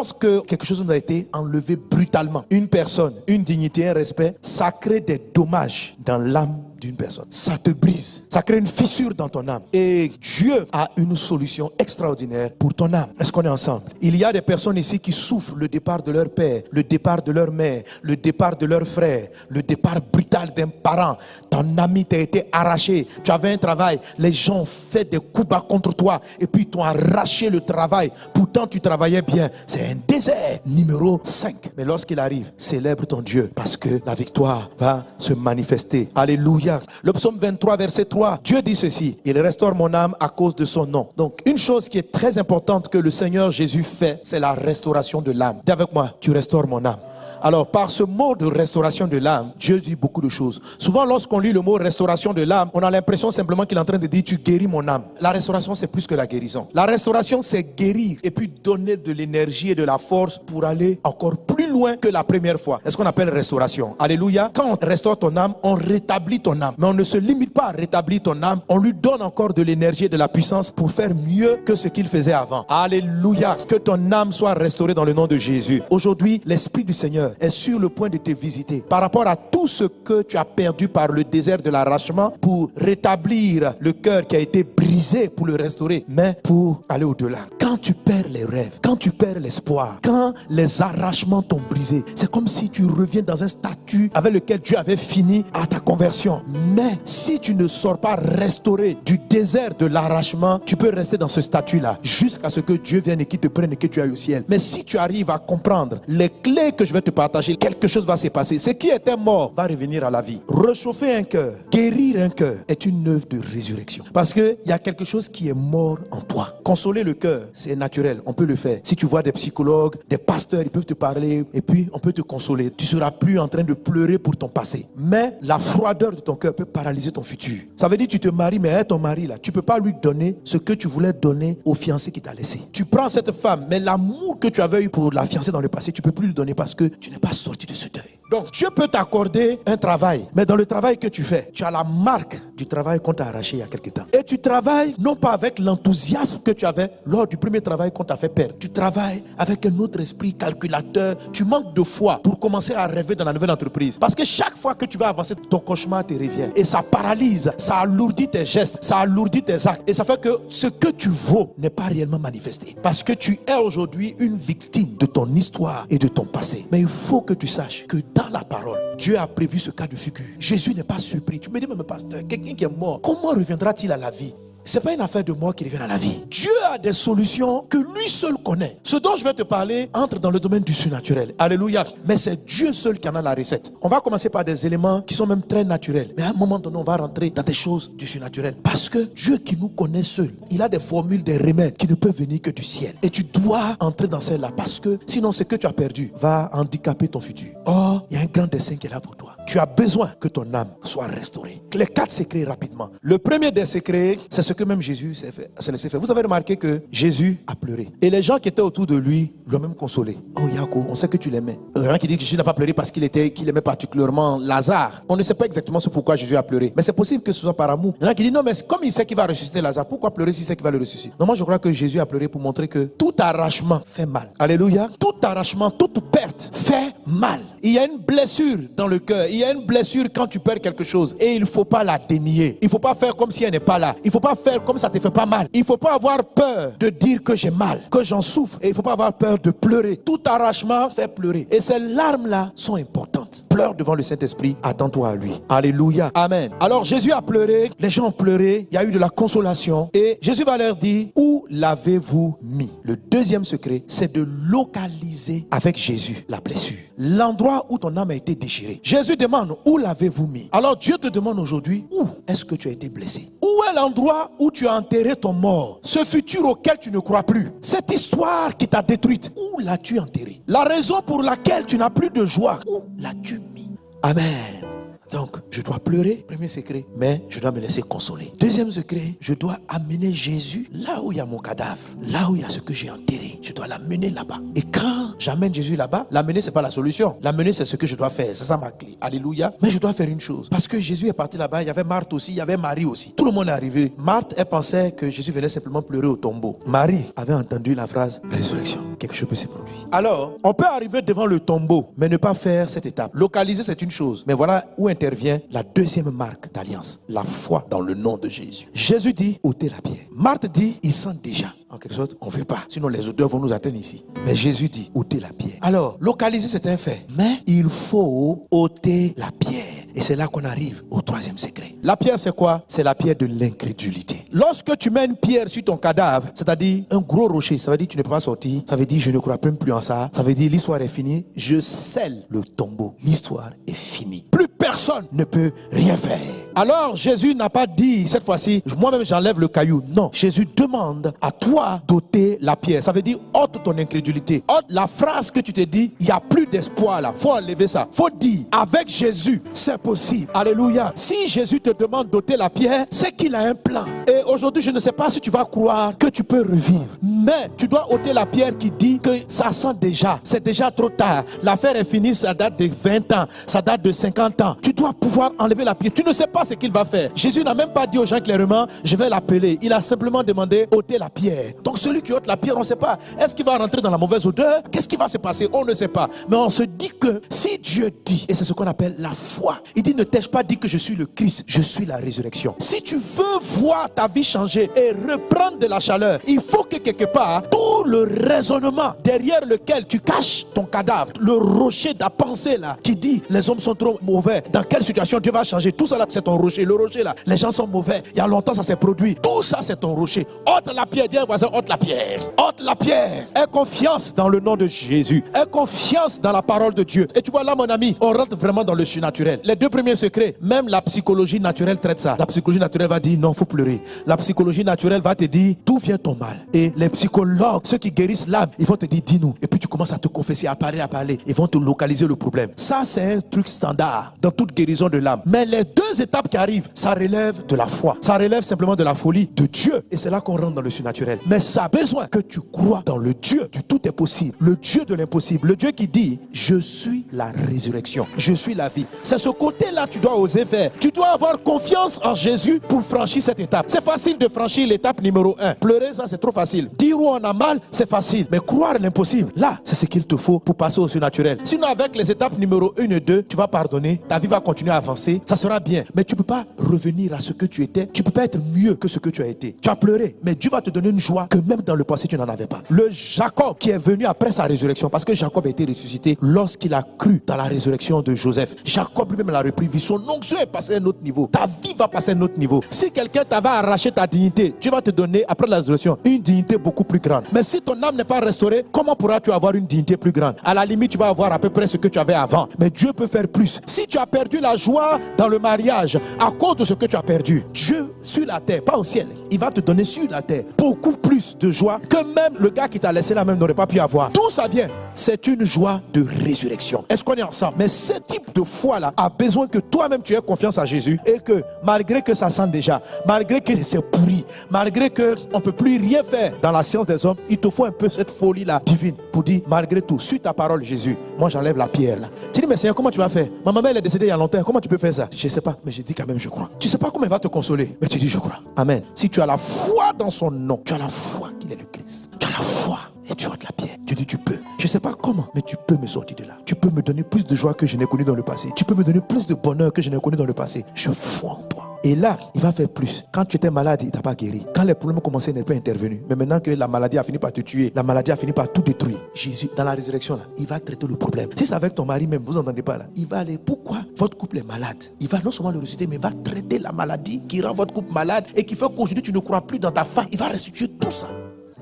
Lorsque quelque chose nous a été enlevé brutalement, une personne, une dignité, un respect, ça crée des dommages dans l'âme d'une personne. Ça te brise. Ça crée une fissure dans ton âme. Et Dieu a une solution extraordinaire pour ton âme. Est-ce qu'on est ensemble? Il y a des personnes ici qui souffrent le départ de leur père, le départ de leur mère, le départ de leur frère, le départ brutal d'un parent. Ton ami t'a été arraché. Tu avais un travail. Les gens ont fait des coups bas contre toi et puis t'ont arraché le travail. Pourtant, tu travaillais bien. C'est un désert. Numéro 5. Mais lorsqu'il arrive, célèbre ton Dieu parce que la victoire va se manifester. Alléluia. Le psaume 23, verset 3, Dieu dit ceci: il restaure mon âme à cause de son nom. Donc, une chose qui est très importante que le Seigneur Jésus fait, c'est la restauration de l'âme. Dis avec moi, tu restaures mon âme. Alors, par ce mot de restauration de l'âme, Dieu dit beaucoup de choses. Souvent, lorsqu'on lit le mot restauration de l'âme, on a l'impression simplement qu'il est en train de dire tu guéris mon âme. La restauration, c'est plus que la guérison. La restauration, c'est guérir et puis donner de l'énergie et de la force pour aller encore plus loin que la première fois. C'est ce qu'on appelle restauration. Alléluia. Quand on restaure ton âme, on rétablit ton âme. Mais on ne se limite pas à rétablir ton âme. On lui donne encore de l'énergie et de la puissance pour faire mieux que ce qu'il faisait avant. Alléluia. Que ton âme soit restaurée dans le nom de Jésus. Aujourd'hui, l'Esprit du Seigneur est sur le point de te visiter par rapport à tout ce que tu as perdu par le désert de l'arrachement, pour rétablir le cœur qui a été brisé, pour le restaurer, mais pour aller au-delà. Quand tu perds les rêves, quand tu perds l'espoir, quand les arrachements t'ont brisé, c'est comme si tu reviens dans un statut avec lequel Dieu avait fini à ta conversion. Mais si tu ne sors pas restauré du désert de l'arrachement, tu peux rester dans ce statut-là jusqu'à ce que Dieu vienne et qu'il te prenne et que tu ailles au ciel. Mais si tu arrives à comprendre les clés que je vais te partager, quelque chose va se passer. Ce qui était mort va revenir à la vie. Réchauffer un cœur, guérir un cœur est une œuvre de résurrection. Parce qu'il y a quelque chose qui est mort en toi. Consoler le cœur, c'est naturel, on peut le faire. Si tu vois des psychologues, des pasteurs, ils peuvent te parler et puis on peut te consoler. Tu ne seras plus en train de pleurer pour ton passé. Mais la froideur de ton cœur peut paralyser ton futur. Ça veut dire que tu te maries, mais ton mari là, tu ne peux pas lui donner ce que tu voulais donner au fiancé qui t'a laissé. Tu prends cette femme, mais l'amour que tu avais eu pour la fiancée dans le passé, tu ne peux plus lui donner parce que tu n'es pas sorti de ce deuil. Donc Dieu peut t'accorder un travail, mais dans le travail que tu fais, tu as la marque du travail qu'on t'a arraché il y a quelque temps. Et tu travailles non pas avec l'enthousiasme que tu avais lors du premier travail qu'on t'a fait perdre. Tu travailles avec un autre esprit calculateur. Tu manques de foi pour commencer à rêver dans la nouvelle entreprise. Parce que chaque fois que tu vas avancer, ton cauchemar te revient. Et ça paralyse, ça alourdit tes gestes, ça alourdit tes actes. Et ça fait que ce que tu vaux n'est pas réellement manifesté. Parce que tu es aujourd'hui une victime de ton histoire et de ton passé. Mais il faut que tu saches que dans la parole, Dieu a prévu ce cas de figure. Jésus n'est pas surpris. Tu me dis, mais pasteur, quelqu'un qui est mort, comment reviendra-t-il à la vie? Ce n'est pas une affaire de mort qui revient à la vie. Dieu a des solutions que lui seul connaît. Ce dont je vais te parler entre dans le domaine du surnaturel. Alléluia. Mais c'est Dieu seul qui en a la recette. On va commencer par des éléments qui sont même très naturels. Mais à un moment donné, on va rentrer dans des choses du surnaturel. Parce que Dieu qui nous connaît seul, il a des formules, des remèdes qui ne peuvent venir que du ciel. Et tu dois entrer dans celle-là. Parce que sinon, ce que tu as perdu va handicaper ton futur. Or, il y a un grand dessein qui est là pour toi. Tu as besoin que ton âme soit restaurée. Les 4 secrets rapidement. Le premier des secrets, c'est ce que même Jésus s'est laissé faire. Vous avez remarqué que Jésus a pleuré. Et les gens qui étaient autour de lui l'ont même consolé. Oh Yako, on sait que tu l'aimais. Il y en a qui disent que Jésus n'a pas pleuré parce qu'il aimait particulièrement Lazare. On ne sait pas exactement pourquoi Jésus a pleuré. Mais c'est possible que ce soit par amour. Il y en a qui disent non, mais comme il sait qu'il va ressusciter Lazare, pourquoi pleurer s'il sait qu'il va le ressusciter? Non, moi je crois que Jésus a pleuré pour montrer que tout arrachement fait mal. Alléluia. Tout arrachement, toute perte fait mal. Il y a une blessure dans le cœur. Il y a une blessure quand tu perds quelque chose. Et il ne faut pas la dénier. Il ne faut pas faire comme si elle n'est pas là. Il ne faut pas faire comme ça ne te fait pas mal. Il ne faut pas avoir peur de dire que j'ai mal, que j'en souffre. Et il ne faut pas avoir peur de pleurer. Tout arrachement fait pleurer. Et ces larmes-là sont importantes. Pleure devant le Saint-Esprit. Attends-toi à lui. Alléluia. Amen. Alors Jésus a pleuré. Les gens ont pleuré. Il y a eu de la consolation. Et Jésus va leur dire, où l'avez-vous mis? Le deuxième secret, c'est de localiser avec Jésus la blessure. L'endroit où ton âme a été déchirée. Jésus demande, où l'avez-vous mis? Alors Dieu te demande aujourd'hui, où est-ce que tu as été blessé? Où est l'endroit où tu as enterré ton mort? Ce futur auquel tu ne crois plus. Cette histoire qui t'a détruite, où l'as-tu enterré? La raison pour laquelle tu n'as plus de joie, où l'as-tu mis? Amen. Donc, je dois pleurer, premier secret, mais je dois me laisser consoler. Deuxième secret, je dois amener Jésus là où il y a mon cadavre, là où il y a ce que j'ai enterré. Je dois l'amener là-bas. Et quand j'amène Jésus là-bas, l'amener, c'est pas la solution. L'amener, c'est ce que je dois faire. C'est ça ma clé. Alléluia. Mais je dois faire une chose. Parce que Jésus est parti là-bas, il y avait Marthe aussi, il y avait Marie aussi. Tout le monde est arrivé. Marthe, elle pensait que Jésus venait simplement pleurer au tombeau. Marie avait entendu la phrase résurrection. Quelque chose peut se produire. Alors, on peut arriver devant le tombeau, mais ne pas faire cette étape. Localiser, c'est une chose. Mais voilà où intervient la deuxième marque d'alliance. La foi dans le nom de Jésus. Jésus dit, ôtez la pierre. Marthe dit, il sent déjà. En quelque sorte, on ne veut pas. Sinon, les odeurs vont nous atteindre ici. Mais Jésus dit, ôtez la pierre. Alors, localiser, c'est un fait. Mais il faut ôter la pierre. Et c'est là qu'on arrive au troisième secret. La pierre, c'est quoi? C'est la pierre de l'incrédulité. Lorsque tu mets une pierre sur ton cadavre, c'est-à-dire un gros rocher, ça veut dire que tu ne peux pas sortir. Ça veut dire je ne crois même plus en ça. Ça veut dire l'histoire est finie. Je scelle le tombeau. L'histoire est finie. Plus personne ne peut rien faire. Alors Jésus n'a pas dit cette fois-ci, moi-même j'enlève le caillou. Non, Jésus demande à toi d'ôter la pierre. Ça veut dire ôte ton incrédulité. Ôte la phrase que tu te dis, il n'y a plus d'espoir là. Faut enlever ça. Faut dire, avec Jésus, c'est possible. Alléluia. Si Jésus te demande d'ôter la pierre, c'est qu'il a un plan. Et aujourd'hui, je ne sais pas si tu vas croire que tu peux revivre. Mais tu dois ôter la pierre qui dit que ça sent déjà. C'est déjà trop tard. L'affaire est finie, ça date de 20 ans. Ça date de 50 ans. Tu dois pouvoir enlever la pierre. Tu ne sais pas ce qu'il va faire. Jésus n'a même pas dit aux gens clairement, je vais l'appeler. Il a simplement demandé, ôter la pierre. Donc celui qui ôte la pierre, on ne sait pas. Est-ce qu'il va rentrer dans la mauvaise odeur? Qu'est-ce qui va se passer? On ne sait pas. Mais on se dit que si Dieu dit, et c'est ce qu'on appelle la foi, il dit, ne t'ai-je pas dit que je suis le Christ, je suis la résurrection. Si tu veux voir ta vie changer et reprendre de la chaleur, il faut que quelque part, tout le raisonnement derrière lequel tu caches ton cadavre, le rocher de la pensée là, qui dit, les hommes sont trop mauvais, dans quelle situation Dieu va changer, tout ça là, c'est ton rocher. Le rocher là, les gens sont mauvais, il y a longtemps ça s'est produit, tout ça c'est ton rocher. Ôte la pierre, dis à un voisin, ôte la pierre. Ôte la pierre. Aie confiance dans le nom de Jésus. Aie confiance dans la parole de Dieu. Et tu vois là mon ami, on rentre vraiment dans le surnaturel. Les deux premiers secrets, même la psychologie naturelle traite ça. La psychologie naturelle va dire non, faut pleurer. La psychologie naturelle va te dire d'où vient ton mal. Et les psychologues, ceux qui guérissent l'âme, ils vont te dire dis-nous. Et puis tu commences à te confesser, à parler. Ils vont te localiser le problème. Ça c'est un truc standard dans toute guérison de l'âme. Mais les deux étapes qui arrivent, ça relève de la foi. Ça relève simplement de la folie de Dieu. Et c'est là qu'on rentre dans le surnaturel. Mais ça a besoin que tu crois dans le Dieu du tout est possible. Le Dieu de l'impossible. Le Dieu qui dit, je suis la résurrection. Je suis la vie. C'est ce côté-là que tu dois oser faire. Tu dois avoir confiance en Jésus pour franchir cette étape. C'est facile de franchir l'étape numéro 1. Pleurer, ça c'est trop facile. Dire où on a mal, c'est facile. Mais croire l'impossible, là, c'est ce qu'il te faut pour passer au surnaturel. Sinon, avec les étapes numéro 1 et 2, tu vas pardonner. Ta vie va continuer à avancer. Ça sera bien. Mais tu ne peux pas revenir à ce que tu étais. Tu ne peux pas être mieux que ce que tu as été. Tu as pleuré, mais Dieu va te donner une joie que même dans le passé, tu n'en avais pas. Le Jacob qui est venu après sa résurrection, parce que Jacob a été ressuscité lorsqu'il a cru dans la résurrection de Joseph. Jacob lui-même l'a repris vie. Son onction est passée à un autre niveau. Ta vie va passer à un autre niveau. Si quelqu'un t'avait arraché ta dignité, Dieu va te donner, après la résurrection, une dignité beaucoup plus grande. Mais si ton âme n'est pas restaurée, comment pourras-tu avoir une dignité plus grande? À la limite, tu vas avoir à peu près ce que tu avais avant. Mais Dieu peut faire plus. Si tu as perdu la joie dans le mariage à cause de ce que tu as perdu, Dieu sur la terre, pas au ciel, il va te donner sur la terre beaucoup plus de joie que même le gars qui t'a laissé là même n'aurait pas pu avoir. D'où ça vient? C'est une joie de résurrection. Est-ce qu'on est ensemble? Mais ce type de foi-là a besoin que toi-même tu aies confiance à Jésus et que malgré que ça sent déjà, malgré que c'est pourri, malgré qu'on ne peut plus rien faire dans la science des hommes, il te faut un peu cette folie-là divine pour dire malgré tout, suis ta parole Jésus, moi j'enlève la pierre là. Tu dis mais Seigneur, comment tu vas faire? Ma maman elle est décédée il y a longtemps, comment tu peux faire ça? Je ne sais pas, mais je dis quand même je crois. Tu ne sais pas comment elle va te consoler, mais tu dis je crois. Amen. Si tu as la foi dans son nom, tu as la foi qu'il est le Christ. Tu as la foi et tu ôtes la pierre. Tu dis tu peux. Je ne sais pas comment, mais tu peux me sortir de là. Tu peux me donner plus de joie que je n'ai connu dans le passé. Tu peux me donner plus de bonheur que je n'ai connu dans le passé. Je foi en toi. Et là, il va faire plus. Quand tu étais malade, il ne t'a pas guéri. Quand les problèmes commençaient, il n'est pas intervenu. Mais maintenant que la maladie a fini par te tuer, la maladie a fini par tout détruire, Jésus, dans la résurrection, là, il va traiter le problème. Si c'est avec ton mari même, vous n'entendez pas là, il va aller, pourquoi votre couple est malade? Il va non seulement le ressusciter, mais il va traiter la maladie qui rend votre couple malade et qui fait qu'aujourd'hui tu ne crois plus dans ta femme. Il va restituer tout ça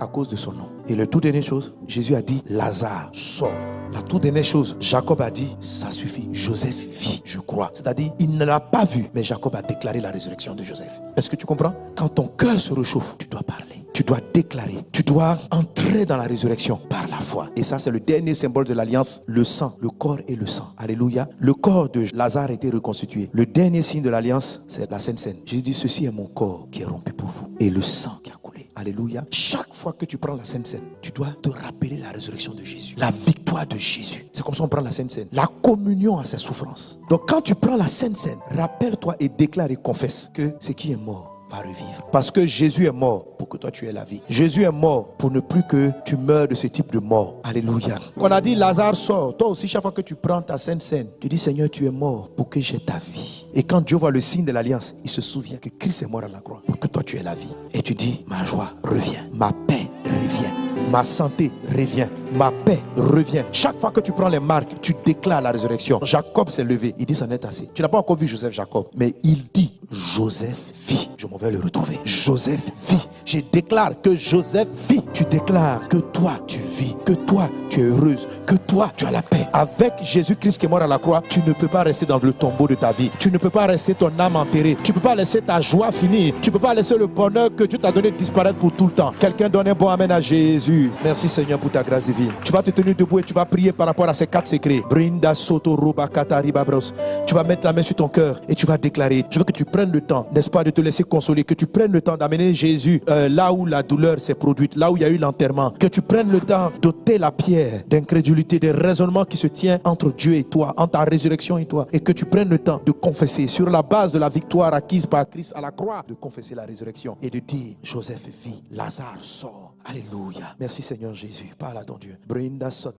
à cause de son nom. Et la toute dernière chose, Jésus a dit, Lazare, sort. La toute dernière chose, Jacob a dit, ça suffit, Joseph vit, je crois. C'est-à-dire, il ne l'a pas vu, mais Jacob a déclaré la résurrection de Joseph. Est-ce que tu comprends? Quand ton cœur se réchauffe, tu dois parler, tu dois déclarer, tu dois entrer dans la résurrection par la foi. Et ça, c'est le dernier symbole de l'alliance, le sang, le corps et le sang. Alléluia. Le corps de Lazare a été reconstitué. Le dernier signe de l'alliance, c'est la Sainte Seine. Jésus dit, ceci est mon corps qui est rompu pour vous. Et le sang qui a coulé. Alléluia. Chaque fois que tu prends la Sainte Seine, tu dois te rappeler la résurrection de Jésus, la victoire de Jésus. C'est comme ça qu'on prend la Sainte Seine, la communion à ses souffrances. Donc quand tu prends la Sainte Seine, rappelle-toi et déclare et confesse que ce qui est mort va revivre. Parce que Jésus est mort pour que toi tu aies la vie. Jésus est mort pour ne plus que tu meurs de ce type de mort. Alléluia. On a dit Lazare sort. Toi aussi, chaque fois que tu prends ta sainte scène, tu dis Seigneur, tu es mort pour que j'ai ta vie. Et quand Dieu voit le signe de l'alliance, il se souvient que Christ est mort à la croix pour que toi tu aies la vie. Et tu dis, ma joie revient, ma paix revient, ma santé revient, ma paix revient. Chaque fois que tu prends les marques, tu déclares la résurrection. Jacob s'est levé, il dit c'en est assez. Tu n'as pas encore vu Joseph Jacob, mais il dit Joseph vit. Je m'en vais le retrouver. Joseph vit. Je déclare que Joseph vit. Tu déclares que toi tu vis, que toi tu es heureuse, que toi tu as la paix. Avec Jésus-Christ qui est mort à la croix, tu ne peux pas rester dans le tombeau de ta vie. Tu ne peux pas rester ton âme enterrée. Tu ne peux pas laisser ta joie finir. Tu ne peux pas laisser le bonheur que Dieu t'a donné disparaître pour tout le temps. Quelqu'un donne un bon amen à Jésus. Merci Seigneur pour ta grâce divine. Tu vas te tenir debout et tu vas prier par rapport à ces 4 secrets. Brinda soto roba katari babros. Tu vas mettre la main sur ton cœur et tu vas déclarer. Je veux que tu prennes le temps, n'est-ce pas, de te laisser consoler, que tu prennes le temps d'amener Jésus là où la douleur s'est produite, là où il y a eu l'enterrement, que tu prennes le temps d'ôter la pierre d'incrédulité, des raisonnements qui se tiennent entre Dieu et toi, entre ta résurrection et toi, et que tu prennes le temps de confesser sur la base de la victoire acquise par Christ à la croix, de confesser la résurrection et de dire Joseph vit, Lazare sort. Alléluia. Merci Seigneur Jésus. Parle à ton Dieu. Brinda sot.